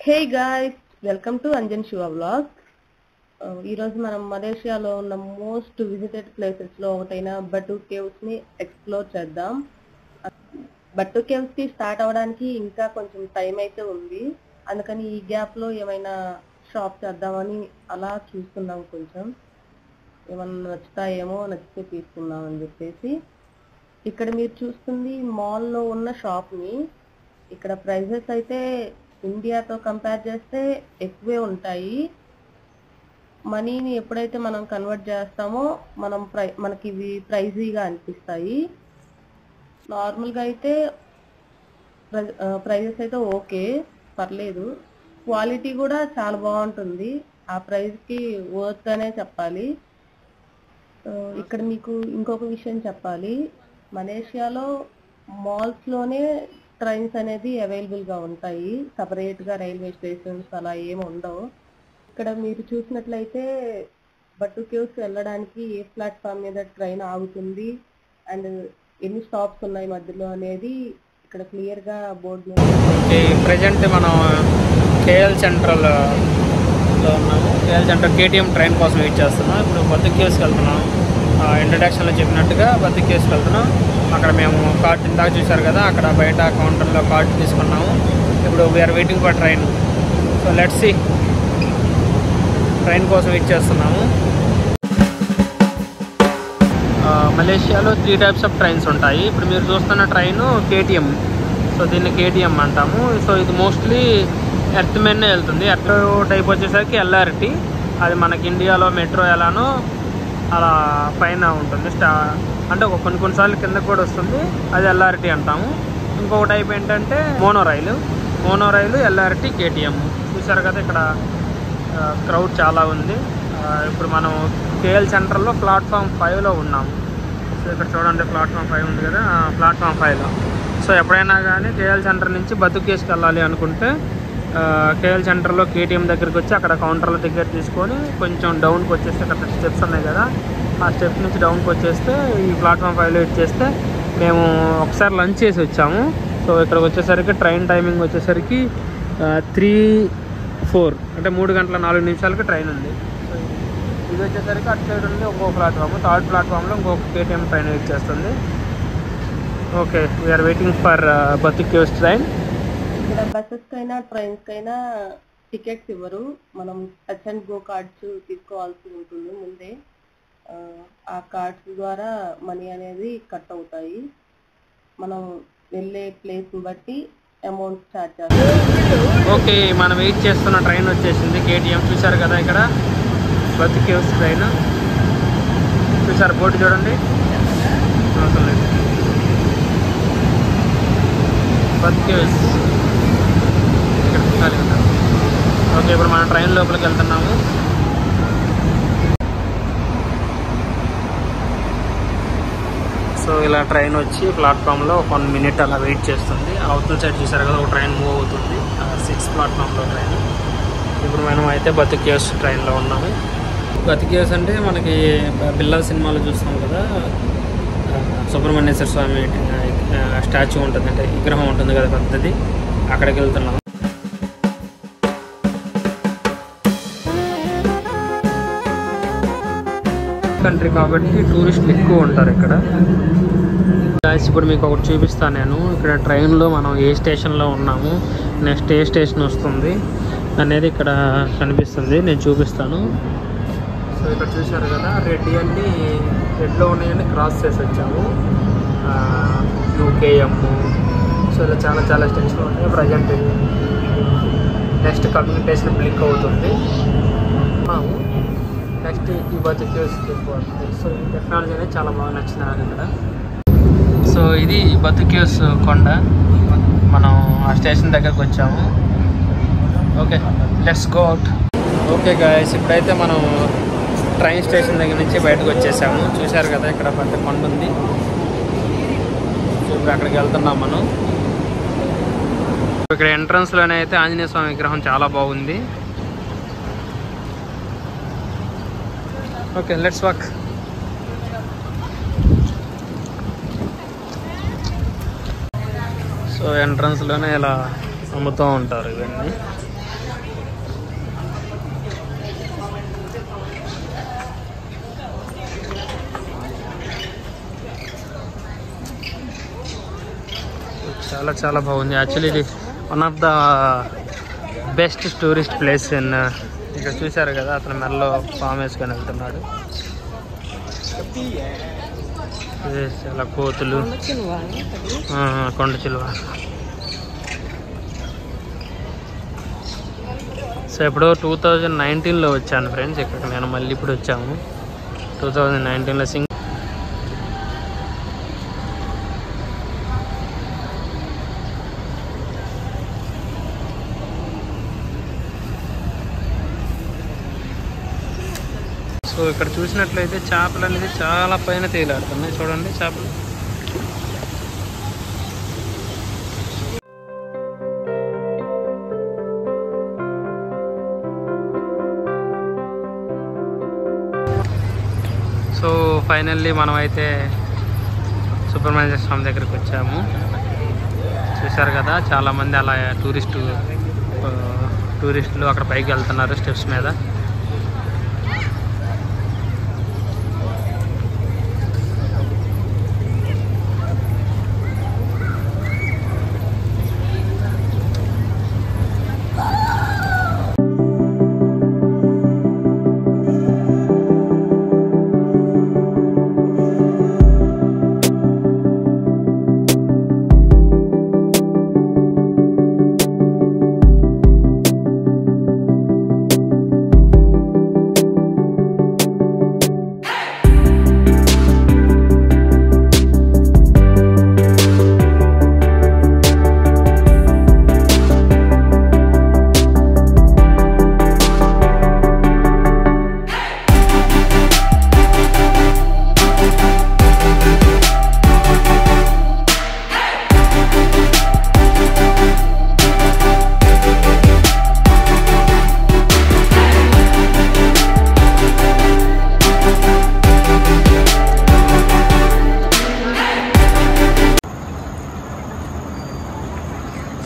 Hey guys, welcome to Anjan Shiva vlog. ఈరోజు మనం మలేషియాలో ఉన్న మోస్ట్ విజిటెడ్ ప్లేసెస్లో ఒకటైన బటు కేవ్స్ని ఎక్స్ప్లోర్ చేద్దాం. బటు కేవ్స్కి స్టార్ట్ అవ్వడానికి ఇంకా కొంచెం టైం అయితే ఉంది. అందుకని ఈ గ్యాప్లో ఏమైనా షాప్ చేద్దామని అలా చూస్తున్నాం. కొంచెం ఏమన్నా నచ్చుతాయేమో, నచ్చితే తీసుకుందాం అని చెప్పేసి. ఇక్కడ మీరు చూస్తుంది మాల్లో ఉన్న షాప్ని. ఇక్కడ ప్రైజెస్ అయితే ఇండియాతో కంపేర్ చేస్తే ఎక్కువే ఉంటాయి. మనీని ఎప్పుడైతే మనం కన్వర్ట్ చేస్తామో మనకి ఇవి ప్రైజీగా అనిపిస్తాయి. నార్మల్గా అయితే ప్రైజెస్ అయితే ఓకే, పర్లేదు. క్వాలిటీ కూడా చాలా బాగుంటుంది. ఆ ప్రైస్కి వర్త్ అనే చెప్పాలి. ఇక్కడ మీకు ఇంకొక విషయం చెప్పాలి. మలేషియాలో మాల్స్లోనే ట్రైన్స్ అనేది అవైలబుల్గా ఉంటాయి. సపరేట్గా రైల్వే స్టేషన్స్ అలా ఏమి ఉండవు. ఇక్కడ మీరు చూసినట్లయితే బటు కేవ్స్ వెళ్ళడానికి ఏ ప్లాట్ఫామ్ మీద ట్రైన్ ఆగుతుంది అండ్ ఎన్ని స్టాప్స్ ఉన్నాయి మధ్యలో అనేది ఇక్కడ క్లియర్గా బోర్డు మీద. ప్రజెంట్ మనం కేఎల్ సెంట్రల్లో ఉన్నాము. కేఎల్ సెంట్రల్ కేటీఎం ట్రైన్ కోసం వెయిట్ చేస్తున్నాం. ఇప్పుడు బటు కేవ్స్కి వెళ్తున్నాం. ఇంట్రడక్షన్లో చెప్పినట్టుగా బటు కేవ్స్కి వెళ్తున్నాం. అక్కడ మేము కార్డ్ ఇందాక చూసారు కదా, అక్కడ బయట కౌంటర్లో కార్డ్ తీసుకున్నాము. ఇప్పుడు we're waiting for train. So let's see, train కోసం వెయిట్ చేస్తున్నాము. మలేషియాలో 3 టైప్స్ ఆఫ్ ట్రైన్స్ ఉంటాయి. ఇప్పుడు మీరు చూస్తున్న ట్రైన్ కేటీఎం. సో దీన్ని కేటీఎం అంటాము. సో ఇది మోస్ట్లీ ఎర్త్ మెన్నే వెళ్తుంది. ఎర్త్ టైప్ వచ్చేసరికి ఎల్ఆర్టీ. అది మనకి ఇండియాలో మెట్రో ఎలానో అలా పైన ఉంటుంది. అంటే కొన్నిసార్లు కిందకు కూడా వస్తుంది. అది ఎల్ఆర్టీ అంటాము. ఇంకొక టైప్ ఏంటంటే మోనో రైలు ఎల్ఆర్టీ కేటీఎం. చూసారు కదా, ఇక్కడ క్రౌడ్ చాలా ఉంది. ఇప్పుడు మనం కేఎల్ సెంట్రల్లో ప్లాట్ఫామ్ 5లో ఉన్నాము. సో ఇక్కడ చూడండి, ప్లాట్ఫామ్ 5 ఉంది కదా, ప్లాట్ఫామ్ 5లో. సో ఎప్పుడైనా కానీ కేఎల్ సెంటర్ నుంచి బటు కేవ్స్కి వెళ్ళాలి అనుకుంటే కేఎల్ సెంటర్లో కేటీఎం దగ్గరికి వచ్చి అక్కడ కౌంటర్ల దగ్గర తీసుకొని కొంచెం డౌన్కి వచ్చేస్తే అక్కడ స్టెప్స్ ఉన్నాయి కదా, ఆ స్టెప్స్ నుంచి డౌన్కి వచ్చేస్తే ఈ ప్లాట్ఫామ్ 5లో వచ్చేస్తే మేము ఒకసారి లంచ్ చేసి వచ్చాము. సో ఇక్కడికి వచ్చేసరికి ట్రైన్ టైమింగ్ వచ్చేసరికి 3:04 అంటే 3 గంటల 4 నిమిషాలకి ట్రైన్ ఉంది. సో ఇది వచ్చేసరికి అటు సైడ్ ఉంది ఇంకో ప్లాట్ఫామ్, థర్డ్ ప్లాట్ఫామ్లో ఇంకొక కేటీఎం ట్రైన్ వెయిట్ చేస్తుంది. Okay, we're waiting for Batu caves train. ఇక్కడ బస్సెస్కైనా ట్రైన్స్కైనా టికెట్స్ ఇవ్వరు. మనం టచ్ అండ్ గో కార్డ్స్ తీసుకోవాల్సి ఉంటుంది ముందే. ఆ కార్డ్స్ ద్వారా మనీ అనేది కట్ అవుతాయి. మనం వెళ్ళే ప్లేస్ని బట్టి అమౌంట్ ఛార్జ్ చేస్తాం. ఓకే, మనం వెయిట్ చేస్తున్న ట్రైన్ వచ్చేసింది కేటీఎం. చూసారు కదా, ఇక్కడ బటు కేవ్స్ ట్రైన్. చూసారు బోర్డు చూడండి, అవసరం లేదు. బటు కేవ్స్ ఇక్కడ ఉంటారు. ఓకే, ఇప్పుడు మనం ట్రైన్ లోపలికి వెళ్తున్నాము. సో ఇలా ట్రైన్ వచ్చి ప్లాట్ఫామ్లో 1 మినిట్ అలా వెయిట్ చేస్తుంది. అవతల సైడ్ చూసారు కదా, ఒక ట్రైన్ మూవ్ అవుతుంది, 6 ప్లాట్ఫామ్లో ట్రైన్. ఇప్పుడు మనం అయితే బటు కేవ్స్ ట్రైన్లో ఉన్నాము. బటు కేవ్స్ అంటే మనకి బిల్లా సినిమాలో చూస్తాం కదా, సుబ్రహ్మణ్యేశ్వర స్వామి స్టాచ్యూ ఉంటుంది, అంటే విగ్రహం ఉంటుంది కదా పెద్దది, అక్కడికి వెళ్తున్నాము. కంట్రీ కాబట్టి టూరిస్టులు ఎక్కువ ఉంటారు ఇక్కడ. ఇప్పుడు మీకు ఒకటి చూపిస్తాను నేను. ఇక్కడ ట్రైన్లో మనం ఏ స్టేషన్లో ఉన్నాము, నెక్స్ట్ ఏ స్టేషన్ వస్తుంది అనేది ఇక్కడ కనిపిస్తుంది. నేను చూపిస్తాను. సో ఇక్కడ చూసారు కదా, రెడ్లో ఉన్నాయని క్రాస్ చేసి వచ్చాము. యూకేఎం. సో ఇలా చాలా స్టేషన్లు ఉన్నాయి. ప్రజెంట్ నెక్స్ట్ కమ్యూనికేషన్ బ్లింక్ అవుతుంది. నెక్స్ట్ ఈ బటు కేవ్స్ తీసుకోవాలి. సో ఈ టెక్నాలజీ అనేది చాలా బాగా నచ్చింది నాకు ఇక్కడ. సో ఇది బటు కేవ్స్ కొండ. మనం ఆ స్టేషన్ దగ్గరకు వచ్చాము. Okay, let's go out. Okay guys, ఇప్పుడైతే మనం ట్రైన్ స్టేషన్ దగ్గర నుంచి బయటకు వచ్చేసాము. చూశారు కదా, ఇక్కడ పెద్ద కొండ ఉంది. సో ఇప్పుడు అక్కడికి వెళ్తున్నాం మనం. ఇక్కడ ఎంట్రన్స్లోనే అయితే ఆంజనేయ స్వామి విగ్రహం చాలా బాగుంది. Okay, let's walk. సో ఎంట్రన్స్లోనే ఇలా అమ్ముతూ ఉంటారు ఇవన్నీ. చాలా చాలా బాగుంది. యాక్చువల్లీ ఇది one of the best tourist place in. ఇక్కడ చూశారు కదా, అతను మెడలో పాము వేసుకొని వెళ్తున్నాడు. చాలా కోతులు, కొండ చిలువ. సో ఇప్పుడు 2019లో వచ్చాను ఫ్రెండ్స్ ఇక్కడ. నేను మళ్ళీ ఇప్పుడు వచ్చాము 2019లో సో ఇక్కడ చూసినట్లయితే చేపలు అనేది చాలా పైన తేలాడుతున్నాయి. చూడండి చేపలు. సో ఫైనల్లీ మనం అయితే సుబ్రహ్మణ్య స్వామి దగ్గరికి వచ్చాము. చూశారు కదా, చాలామంది అలా టూరిస్టులు అక్కడ పైకి వెళ్తున్నారు స్టెప్స్ మీద.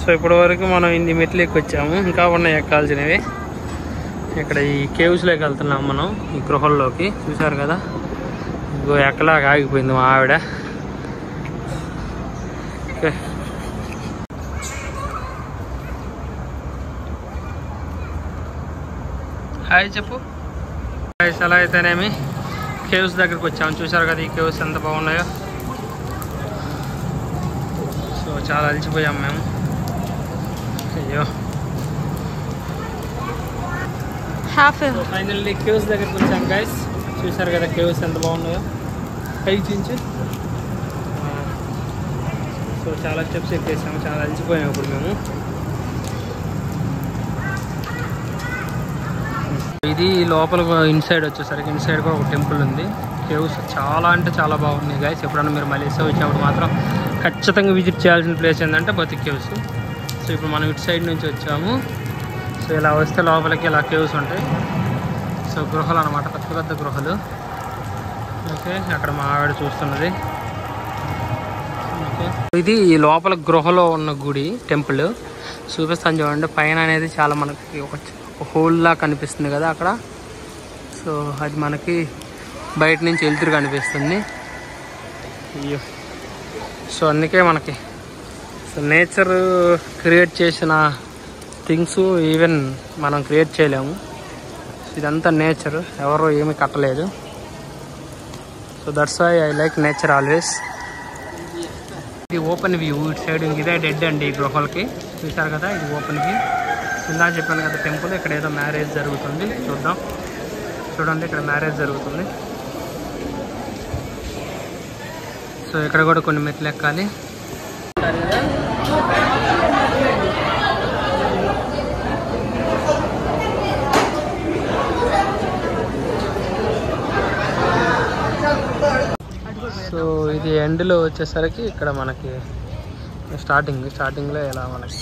సో ఇప్పటి వరకు మనం ఇన్ని మెట్లు ఎక్కి వచ్చాము, ఇంకా ఉన్నాయి ఎక్కాల్సినవి. ఇక్కడ ఈ కేవ్స్లోకి వెళ్తున్నాం మనం, ఈ గృహల్లోకి. చూసారు కదా, ఎక్కలాగా ఆగిపోయింది మా ఆవిడ. ఓకే, హాయ్ చెప్పు. ఎలా అయితేనేమి కేవ్స్ దగ్గరికి వచ్చాము. చూసారు కదా ఈ కేవ్స్ ఎంత బాగున్నాయో. సో చాలా అలసిపోయాము మేము. అయ్యో, ఫైనల్లీ కేవ్స్ దగ్గరికి వచ్చాం గైస్. చూసారు కదా కేవ్స్ ఎంత బాగున్నాయో పైకి నుంచి. సో చాలా స్టెప్స్ ఎక్కేసాము, చాలా అలసిపోయాము ఇప్పుడు మేము. ఇది లోపల ఇన్సైడ్ వచ్చేసరికి ఇన్సైడ్ కూడా ఒక టెంపుల్ ఉంది. కేవ్స్ చాలా అంటే చాలా బాగున్నాయి గైస్. ఎప్పుడన్నా మీరు మలేషియా వచ్చినప్పుడు మాత్రం ఖచ్చితంగా విజిట్ చేయాల్సిన ప్లేస్ ఏంటంటే బతిక్ కేవ్స్. సో ఇప్పుడు మనం ఇటు సైడ్ నుంచి వచ్చాము. సో ఇలా వస్తే లోపలికి ఇలా కేవ్స్ ఉంటాయి. సో గృహలు అనమాట, పెద్ద పెద్ద గృహలు. ఓకే, అక్కడ మా ఆవిడ చూస్తున్నది. ఓకే, ఇది ఈ లోపల గృహలో ఉన్న గుడి, టెంపుల్ చూపిస్తాను చూడండి. పైన అనేది చాలా మనకి ఒక హోల్లా కనిపిస్తుంది కదా అక్కడ. సో అది మనకి బయట నుంచి వెళ్తురు కనిపిస్తుంది. అయ్యో, సో అందుకే మనకి నేచర్ క్రియేట్ చేసిన థింగ్స్ ఈవెన్ మనం క్రియేట్ చేయలేము. ఇదంతా నేచర్, ఎవరు ఏమీ కట్టలేదు. So that's why I like nature always. ఇది ఓపెన్ వ్యూ. ఇటు సైడ్ ఇదే డెడ్ అండి ఈ గృహలకి. చూసారు కదా, ఇది ఓపెన్ వ్యూ. ఇందా చెప్పాను కదా టెంపుల్, ఇక్కడ ఏదో మ్యారేజ్ జరుగుతుంది. చూద్దాం, చూడండి ఇక్కడ మ్యారేజ్ జరుగుతుంది. సో ఇక్కడ కూడా కొన్ని మెట్లు ఎక్కాలి. సో ఇది ఎండ్లో వచ్చేసరికి ఇక్కడ మనకి స్టార్టింగ్లో ఇలా మనకి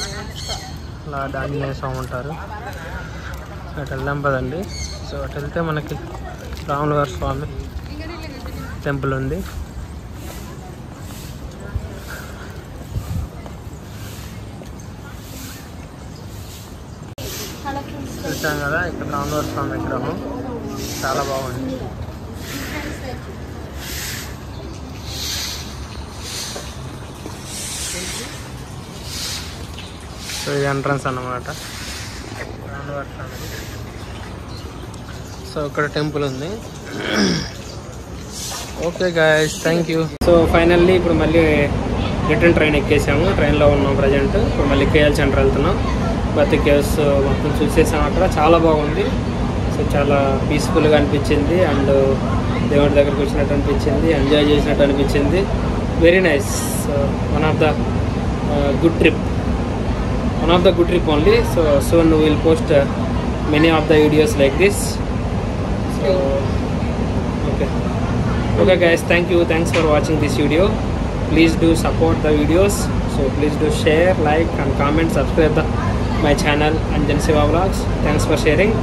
అలా ఆంజనేయ స్వామి ఉంటారు. అటు వెళ్దాం పదండి. సో అటు వెళ్తే మనకి రాములవారి స్వామి టెంపుల్ ఉంది. చూసాం కదా, ఇక్కడ రాములవారి స్వామి విగ్రహం చాలా బాగుంది. సో ఇది ఎంట్రన్స్ అన్నమాట. సో ఇక్కడ టెంపుల్ ఉంది. Okay guys, thank you. So finally ఇప్పుడు మళ్ళీ రిటర్న్ ట్రైన్ ఎక్కేసాము. ట్రైన్లో ఉన్నాం ప్రజెంట్. ఇప్పుడు మళ్ళీ కేఎల్ సెంటర్ వెళ్తున్నాం. బత్తి కేవ్స్ మొత్తం చూసేసాం. అక్కడ చాలా బాగుంది. సో చాలా పీస్ఫుల్గా అనిపించింది అండ్ దేవుడి దగ్గరికి వచ్చినట్టు అనిపించింది, ఎంజాయ్ చేసినట్టు అనిపించింది. Very nice. One of the good trip only. So soon we will post many of the videos like this. So okay guys, thanks for watching this video. Please do support the videos. So please do share, like and comment, subscribe my channel Anjan Shiva Vlogs. Thanks for sharing.